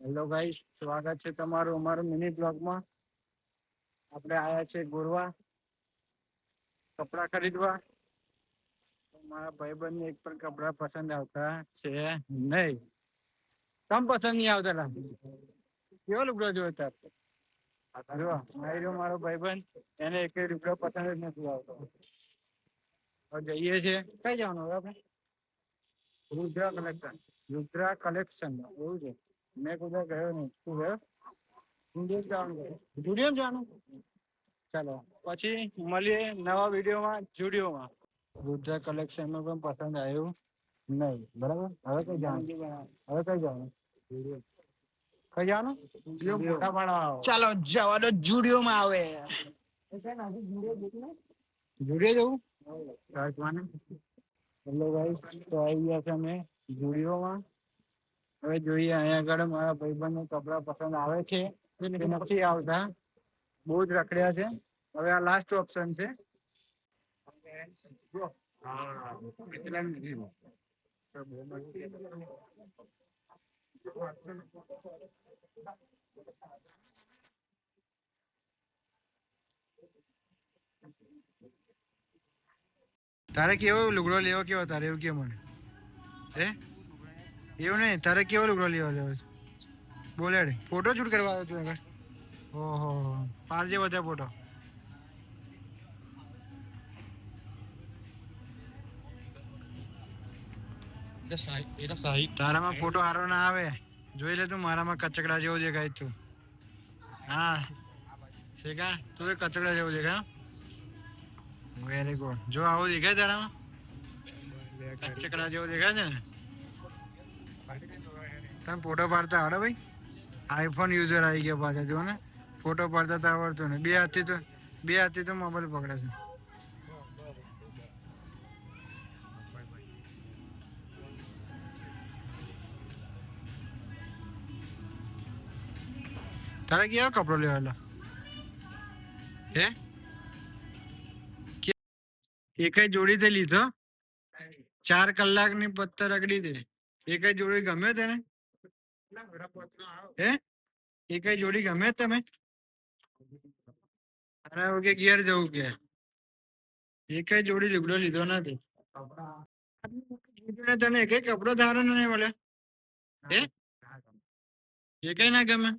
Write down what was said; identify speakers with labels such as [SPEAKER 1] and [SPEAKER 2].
[SPEAKER 1] Hello guys, સ્વાગત છે તમારું અમારું મિની બ્લોગમાં. આપણે આયા છે ગોરવા કપડા ખરીદવા. મારા ભાઈબંધને એક પણ કપડા પસંદ આવતા છે નહીં. તમ પસંદ નહીં આવતા લા કેવો લુગડો જોયો તાર? જો મારી રહ્યો મારો ભાઈબંધ, એને એક લુગડો પસંદ જ નથી આવતો. હવે જઈએ છે કઈ જવાનું હવે આપણે? રુદ્રા કલેક્શન. રુદ્રા કલેક્શન એવું છે. મેં કુદા ગયો નહીં. તું ગયો? જુડિયો જવાનું. ચાલો પછી મળીએ નવા વિડીયોમાં જુડિયોમાં. રુદ્રા કલેક્શનમાં પણ પસંદ આવ્યું નહીં. બરાબર, હવે કઈ જવાનું? હવે કઈ જવાનું? કઈ જવાનું? મોટા પાડા
[SPEAKER 2] ચાલો જવાનો જુડિયોમાં આવે.
[SPEAKER 1] જુડિયો જવું? હેલો ગાઈસ, તો આવી ગયા છે અમે જુડિયોમાં. હવે જોઈએ અહીંયા આગળ મારા ભાઈબંધને કપડા પસંદ આવે છે કે નથી આવતા. બહુ જ રખડ્યા છે. હવે આ લાસ્ટ ઓપ્શન છે. તારે કેવો લુગડો લેવો કેવો તારે એવું કે મને હે એવું નહીં તારે કેવો લુગડો લેવો લેવો છે બોલે ફોટો શૂટ કરવા આવ્યો તું આગળ ઓહો પાડજે બધા ફોટો તારામાં ફોટો સારો ના આવે જોઈ લે તું મારામાં કચકડા જેવો દેખાય તું હા શેકા તું કચકડા જેવો દેખાય વેરી ગુડ જો આવો દેખાય તારામાં કચકડા જેવો દેખાય છે ને તમે ફોટો પાડતા આવડે ભાઈ આઈફોન યુઝર આવી ગયા પાછા જો ને ફોટો પાડતા તો આવડતું ને બે હાથથી તો મોબાઈલ પકડે છે તારે કેવો કપડો લેવાલો હે એક જોડી તે લીધો 4 કલાકની પત્તર રગડી દે એક જોડી ગમ્યો તને હે એક જોડી ગમે તમે અરે કે ઘેર જવું કે એક જોડી લુગડો લીધો નથી તને એક કપડો ધારો નહીં મળે હે એ કઈ ના ગમે